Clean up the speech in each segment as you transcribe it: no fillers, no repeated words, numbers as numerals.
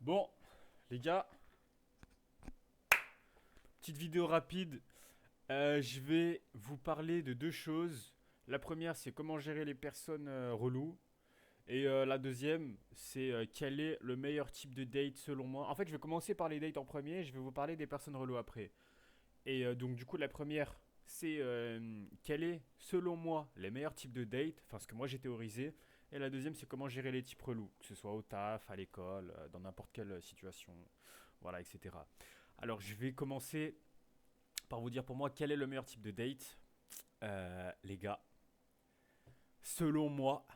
Bon, les gars, petite vidéo rapide. Je vais vous parler de deux choses. La première, c'est comment gérer les personnes reloues. Et la deuxième, c'est quel est le meilleur type de date selon moi. En fait, je vais commencer par les dates en premier. Je vais vous parler des personnes reloues après. Et donc, du coup, la première, c'est quel est, selon moi, les meilleurs types de date. Enfin, ce que moi j'ai théorisé. Et la deuxième, c'est comment gérer les types relous. Que ce soit au taf, à l'école, dans n'importe quelle situation. Voilà, etc. Alors, je vais commencer par vous dire pour moi quel est le meilleur type de date. Les gars, selon moi,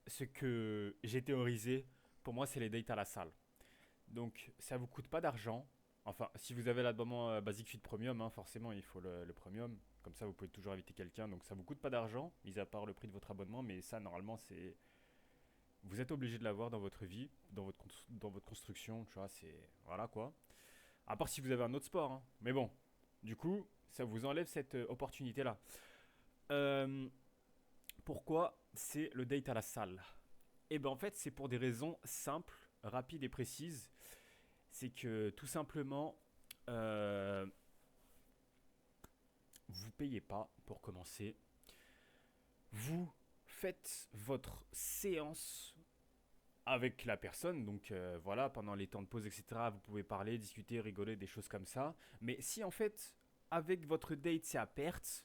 ce que j'ai théorisé, pour moi, c'est les dates à la salle. Donc, ça vous coûte pas d'argent. Enfin, si vous avez l'abonnement Basic Fit Premium, hein, forcément, il faut le Premium. Comme ça, vous pouvez toujours inviter quelqu'un. Donc, ça vous coûte pas d'argent, mis à part le prix de votre abonnement. Mais ça, normalement, c'est. Vous êtes obligé de l'avoir dans votre vie, dans votre construction. Tu vois, c'est. Voilà quoi. À part si vous avez un autre sport, hein. Mais bon, du coup, ça vous enlève cette opportunité-là. Euh, Pourquoi c'est le date à la salle? Eh ben en fait, c'est pour des raisons simples, rapides et précises. C'est que tout simplement, euh, vous payez pas pour commencer. Vous faites votre séance avec la personne. Donc voilà, pendant les temps de pause, etc., vous pouvez parler, discuter, rigoler, des choses comme ça. Mais si en fait, avec votre date, c'est à perte,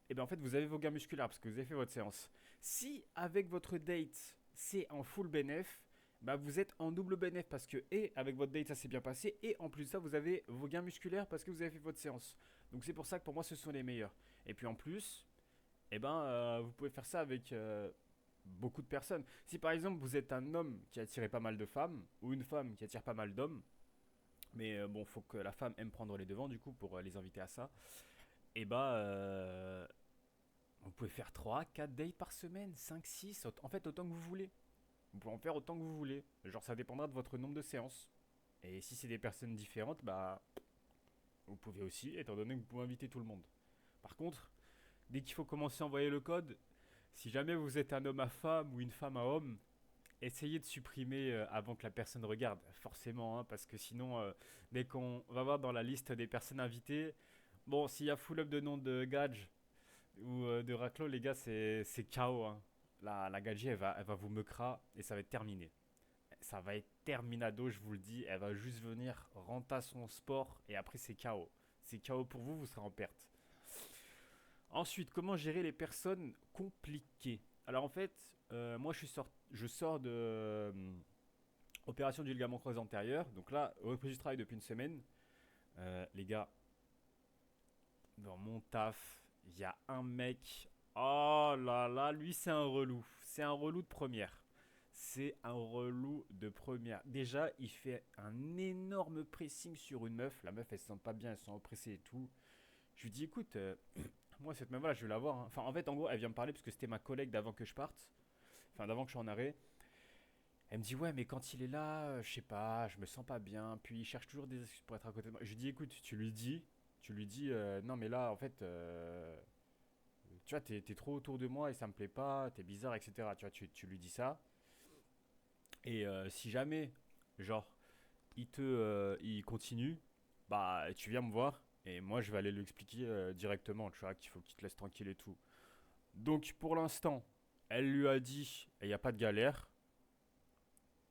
et bien en fait, vous avez vos gains musculaires parce que vous avez fait votre séance. Si avec votre date, c'est en full bénéf, bah vous êtes en double bénéf parce que, et avec votre date, ça s'est bien passé, et en plus de ça, vous avez vos gains musculaires parce que vous avez fait votre séance. Donc c'est pour ça que pour moi, ce sont les meilleurs. Et puis en plus, vous pouvez faire ça avec beaucoup de personnes. Si par exemple vous êtes un homme qui attire pas mal de femmes ou une femme qui attire pas mal d'hommes, mais bon, faut que la femme aime prendre les devants du coup pour les inviter à ça. Et vous pouvez faire 3 4 dates par semaine, 5 6 en fait autant que vous voulez. Vous pouvez en faire autant que vous voulez. Genre ça dépendra de votre nombre de séances. Et si c'est des personnes différentes, bah vous pouvez aussi, étant donné que vous pouvez inviter tout le monde. Par contre, dès qu'il faut commencer à envoyer le code, si jamais vous êtes un homme à femme ou une femme à homme, essayez de supprimer avant que la personne regarde, forcément, hein, parce que sinon, dès qu'on va voir dans la liste des personnes invitées, bon, s'il y a full up de noms de Gadge ou de Raclo, les gars, c'est KO. Hein. La Gadji, elle va vous meukra et ça va être terminé. Ça va être terminado, je vous le dis. Elle va juste venir renta son sport et après, c'est KO. C'est KO pour vous, vous serez en perte. Ensuite, comment gérer les personnes compliquées? Alors en fait, moi je sors de opération du ligament croisé antérieur. Donc là, reprise du travail depuis une semaine. Les gars, dans mon taf, il y a un mec. Oh là là, lui c'est un relou. C'est un relou de première. C'est un relou de première. Déjà, il fait un énorme pressing sur une meuf. La meuf, elle se sent pas bien, elle se sent oppressée et tout. Je lui dis, écoute, moi cette meuf là, je vais la voir. Hein. Enfin, en fait, en gros, elle vient me parler parce que c'était ma collègue d'avant que je parte. Enfin, d'avant que je sois en arrêt. Elle me dit, ouais, mais quand il est là, je sais pas, je me sens pas bien. Puis il cherche toujours des excuses pour être à côté de moi. Je lui dis, écoute, tu lui dis, non, mais là, en fait, tu vois, t'es trop autour de moi et ça me plaît pas, t'es bizarre, etc. Tu vois, tu lui dis ça. Et si jamais, genre, il continue, bah, tu viens me voir. Et moi, je vais aller lui expliquer directement, tu vois, qu'il faut qu'il te laisse tranquille et tout. Donc, pour l'instant, elle lui a dit, il n'y a pas de galère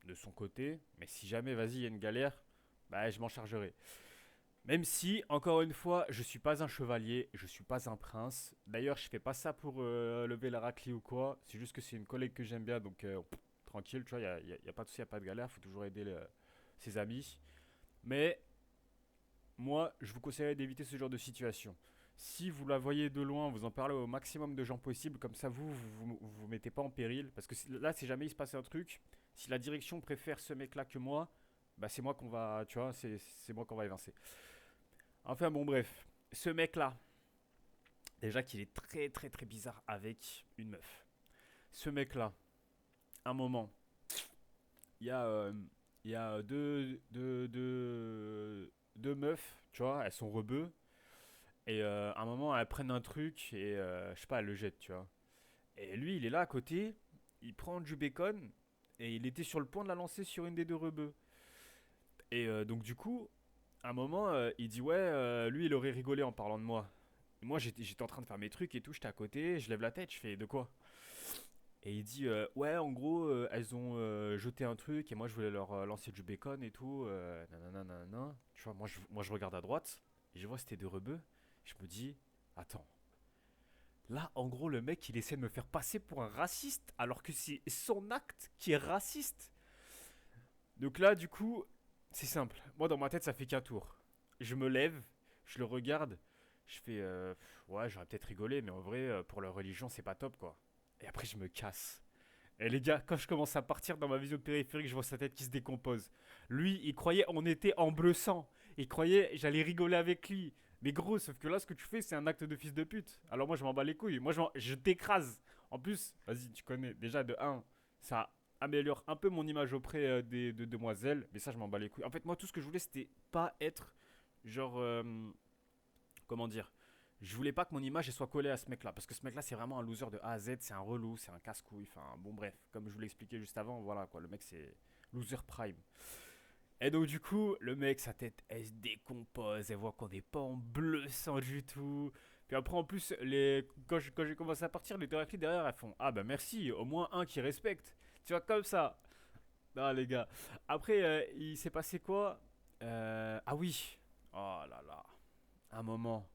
de son côté. Mais si jamais, vas-y, il y a une galère, bah, je m'en chargerai. Même si, encore une fois, je suis pas un chevalier, je suis pas un prince. D'ailleurs, je fais pas ça pour lever la raclée ou quoi. C'est juste que c'est une collègue que j'aime bien, donc tranquille, tu vois, y a pas de souci, y a pas de galère. Faut toujours aider ses amis. Mais moi, je vous conseillerais d'éviter ce genre de situation. Si vous la voyez de loin, vous en parlez au maximum de gens possible, comme ça vous mettez pas en péril. Parce que là, si jamais il se passe un truc, si la direction préfère ce mec-là que moi, bah c'est moi qu'on va, tu vois, c'est moi qu'on va évincer. Enfin bon, bref, ce mec-là, déjà qu'il est très très très bizarre avec une meuf. Ce mec-là, un moment, il y a, il y a deux meufs, tu vois, elles sont rebeux. Et à un moment, elles prennent un truc et je sais pas, elles le jettent, tu vois. Et lui, il est là à côté, il prend du bacon et il était sur le point de la lancer sur une des deux rebeux. Et donc du coup, à un moment, il dit ouais, lui il aurait rigolé en parlant de moi. Et moi j'étais en train de faire mes trucs et tout, j'étais à côté, je lève la tête, je fais de quoi? Et il dit ouais, en gros, elles ont jeté un truc et moi je voulais leur lancer du bacon et tout, nanana, nanana. Tu vois, moi je regarde à droite et je vois c'était des rebeux. Je me dis attends, là en gros le mec il essaie de me faire passer pour un raciste alors que c'est son acte qui est raciste. Donc là, du coup, c'est simple. Moi, dans ma tête, ça fait qu'un tour. Je me lève, je le regarde, je fais ouais, j'aurais peut-être rigolé, mais en vrai, pour leur religion, c'est pas top, quoi. Et après, je me casse. Et les gars, quand je commence à partir dans ma vision de périphérique, je vois sa tête qui se décompose. Lui, il croyait on était en bleu sang. Il croyait j'allais rigoler avec lui. Mais gros, sauf que là, ce que tu fais, c'est un acte de fils de pute. Alors moi, je m'en bats les couilles. Moi, je t'écrase. En plus, vas-y, tu connais. Déjà, de un, ça améliore un peu mon image auprès de demoiselles. Mais ça, je m'en bats les couilles. En fait, moi, tout ce que je voulais, c'était pas être genre... comment dire, je voulais pas que mon image elle soit collée à ce mec là parce que ce mec là c'est vraiment un loser de A à Z, c'est un relou, c'est un casse-couille, enfin bon bref, comme je vous l'ai expliqué juste avant, voilà quoi, le mec c'est loser prime. Et donc du coup, le mec sa tête elle se décompose, elle voit qu'on n'est pas en bleu sang du tout. Puis après en plus quand j'ai commencé à partir, les Terraclis derrière elles font ah bah merci, au moins un qui respecte. Tu vois comme ça. Non les gars. Après il s'est passé quoi? Ah oui. Oh là là. Un moment.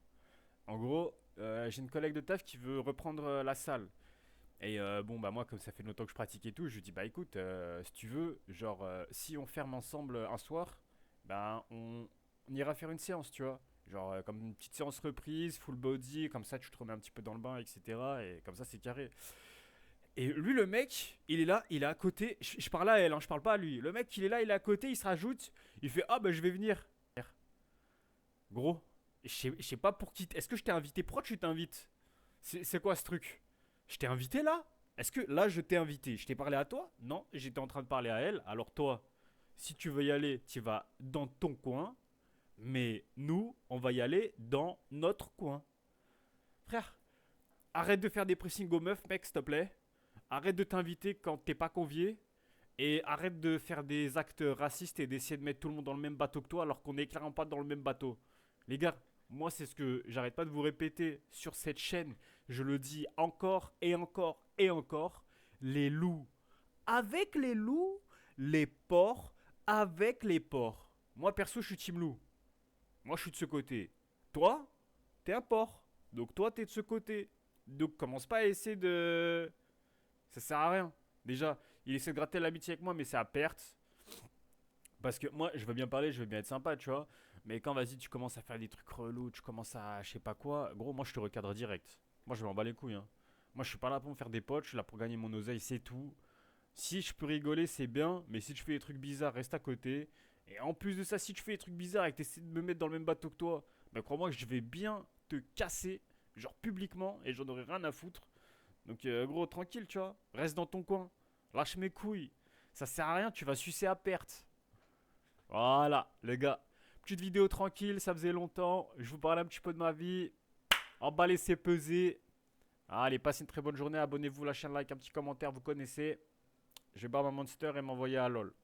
En gros, j'ai une collègue de taf qui veut reprendre la salle. Et bon, bah moi, comme ça fait longtemps que je pratique et tout, je lui dis, bah écoute, si tu veux, genre, si on ferme ensemble un soir, bah on ira faire une séance, tu vois. Genre, comme une petite séance reprise, full body, comme ça tu te remets un petit peu dans le bain, etc. Et comme ça c'est carré. Et lui, le mec, il est là, il est à côté. Je parle à elle, hein, je parle pas à lui. Le mec, il est là, il est à côté, il se rajoute. Il fait, ah bah je vais venir. Gros, je sais pas pour qui. Est-ce que je t'ai invité? Pourquoi tu t'invites? C'est quoi ce truc? Je t'ai invité là? Est-ce que là je t'ai invité? Je t'ai parlé à toi? Non, j'étais en train de parler à elle. Alors toi, si tu veux y aller, tu vas dans ton coin. Mais nous, on va y aller dans notre coin. Frère, arrête de faire des pressings aux meufs, mec, s'il te plaît. Arrête de t'inviter quand t'es pas convié. Et arrête de faire des actes racistes et d'essayer de mettre tout le monde dans le même bateau que toi alors qu'on n'est clairement pas dans le même bateau. Les gars, moi c'est ce que j'arrête pas de vous répéter sur cette chaîne. Je le dis encore et encore et encore. Les loups avec les loups, les porcs avec les porcs. Moi perso je suis team loup. Moi je suis de ce côté. Toi, t'es un porc. Donc toi t'es de ce côté. Donc commence pas à essayer de... Ça sert à rien. Déjà, il essaie de gratter l'amitié avec moi, mais c'est à perte. Parce que moi, je veux bien parler, je veux bien être sympa, tu vois. Mais quand, vas-y, tu commences à faire des trucs relous, tu commences à je sais pas quoi, gros, moi, je te recadre direct. Moi, je m'en bats les couilles, hein. Moi, je suis pas là pour me faire des potes, je suis là pour gagner mon oseille, c'est tout. Si je peux rigoler, c'est bien, mais si tu fais des trucs bizarres, reste à côté. Et en plus de ça, si tu fais des trucs bizarres et que tu essaies de me mettre dans le même bateau que toi, bah crois-moi que je vais bien te casser, genre publiquement, et j'en aurai rien à foutre. Donc, gros, tranquille, tu vois. Reste dans ton coin. Lâche mes couilles. Ça sert à rien, tu vas sucer à perte. Voilà, les gars. Petite vidéo tranquille, ça faisait longtemps. Je vous parlais un petit peu de ma vie. Emballez, c'est pesé. Allez, passez une très bonne journée. Abonnez-vous, lâchez un like, un petit commentaire, vous connaissez. Je vais boire ma monster et m'envoyer à LOL.